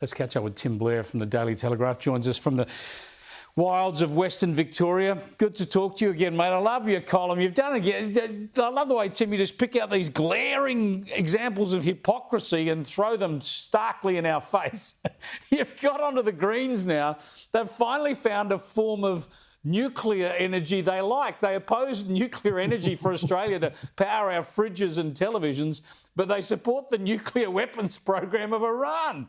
Let's catch up with Tim Blair from the Daily Telegraph. Joins us from the wilds of Western Victoria. Good to talk to you again, mate. I love your column. You've done again. I love the way, Tim, you just pick out these glaring examples of hypocrisy and throw them starkly in our face. You've got onto the Greens now. They've finally found a form of nuclear energy they like. They oppose nuclear energy for Australia to power our fridges and televisions, but they support the nuclear weapons program of Iran.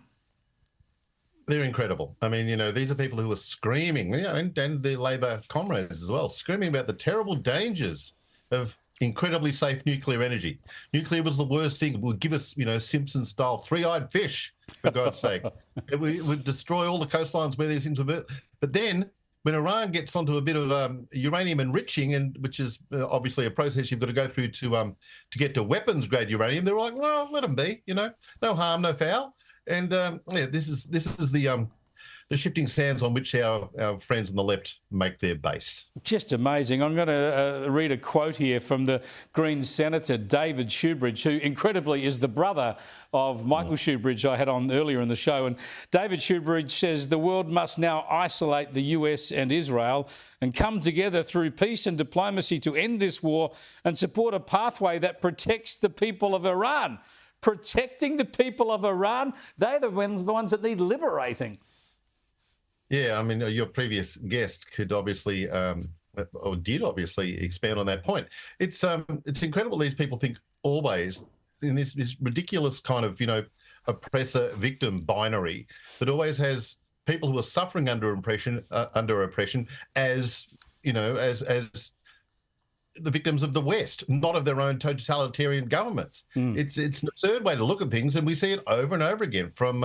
They're incredible. I mean, these are people who are screaming, and their Labor comrades as well, screaming about the terrible dangers of incredibly safe nuclear energy. Nuclear was the worst thing. It would give us, Simpson-style three-eyed fish, for God's sake. It would destroy all the coastlines where these things were. But then, when Iran gets onto a bit of uranium enriching, which is obviously a process you've got to go through to get to weapons-grade uranium, they're like, well, let them be, no harm, no foul. And this is the shifting sands on which our friends on the left make their base. Just amazing. I'm going to read a quote here from the Greens Senator David Shoebridge, who incredibly is the brother of Michael Shoebridge I had on earlier in the show. And David Shoebridge says the world must now isolate the US and Israel and come together through peace and diplomacy to end this war and support a pathway that protects the people of Iran. Protecting the people of Iran, they're the ones that need liberating. Yeah, I mean, your previous guest could obviously, or did obviously expand on that point. It's incredible these people think always in this ridiculous kind of, oppressor-victim binary that always has people who are suffering under oppression as the victims of the West, not of their own totalitarian governments. It's an absurd way to look at things, and we see it over and over again from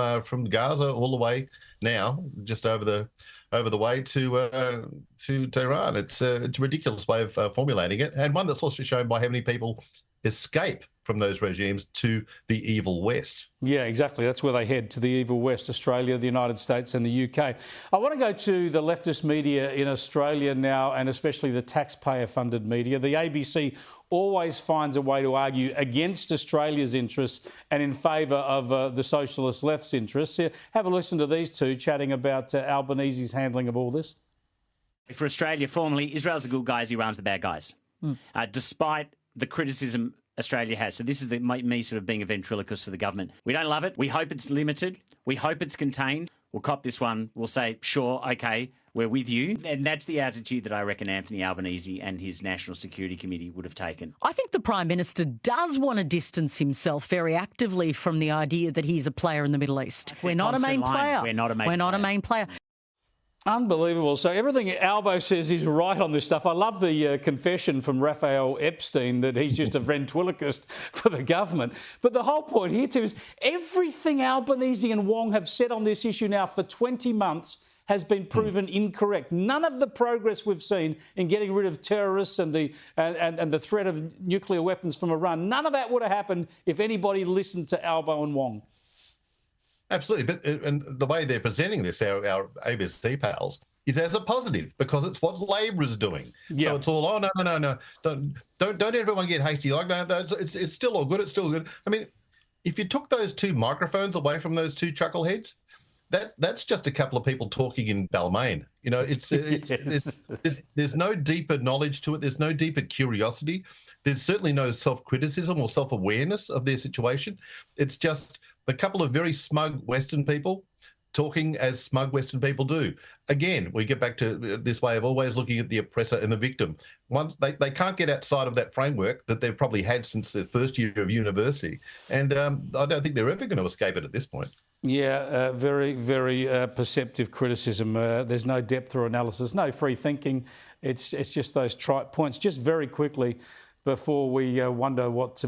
Gaza all the way now, just over the way to Tehran. It's a ridiculous way of formulating it, and one that's also shown by how many people escape from those regimes to the evil West. Yeah, exactly. That's where they head, to the evil West, Australia, the United States and the UK. I want to go to the leftist media in Australia now, and especially the taxpayer-funded media. The ABC always finds a way to argue against Australia's interests and in favour of the socialist left's interests. Have a listen to these two chatting about Albanese's handling of all this. For Australia, formally, Israel's the good guys, Iran's the bad guys. Despite the criticism Australia has. So this is me sort of being a ventriloquist for the government. We don't love it. We hope it's limited. We hope it's contained. We'll cop this one. We'll say, sure, okay, we're with you. And that's the attitude that I reckon Anthony Albanese and his National Security Committee would have taken. I think the Prime Minister does want to distance himself very actively from the idea that he's a player in the Middle East. We're not a main player. We're not a main player. Unbelievable. So everything Albo says is right on this stuff. I love the confession from Raphael Epstein that he's just a ventriloquist for the government. But the whole point here too is everything Albanese and Wong have said on this issue now for 20 months has been proven incorrect. None of the progress we've seen in getting rid of terrorists and the threat of nuclear weapons from Iran, none of that would have happened if anybody listened to Albo and Wong. Absolutely, but and the way they're presenting this, our ABC pals, is as a positive because it's what Labor is doing. Yeah. So it's all, no, don't everyone get hasty. Like no, it's still all good. It's still good. I mean, if you took those two microphones away from those two chuckleheads, that's just a couple of people talking in Balmain. There's no deeper knowledge to it. There's no deeper curiosity. There's certainly no self-criticism or self-awareness of their situation. It's just a couple of very smug Western people talking as smug Western people do. Again, we get back to this way of always looking at the oppressor and the victim. Once they can't get outside of that framework that they've probably had since their first year of university. And I don't think they're ever going to escape it at this point. Yeah, very, very perceptive criticism. There's no depth or analysis, no free thinking. It's just those trite points. Just very quickly, before we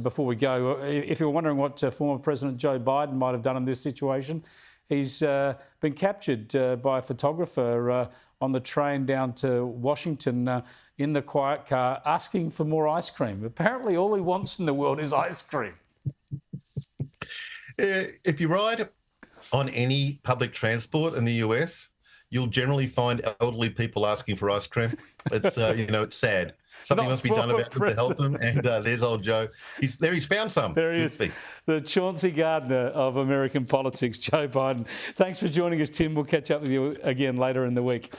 before we go, if you're wondering what former President Joe Biden might have done in this situation, he's been captured by a photographer on the train down to Washington in the quiet car asking for more ice cream. Apparently all he wants in the world is ice cream. If you ride on any public transport in the US, you'll generally find elderly people asking for ice cream. It's it's sad. Something must be done about it to help them. And there's old Joe. He's found some. There he is, the Chauncey Gardner of American politics, Joe Biden. Thanks for joining us, Tim. We'll catch up with you again later in the week.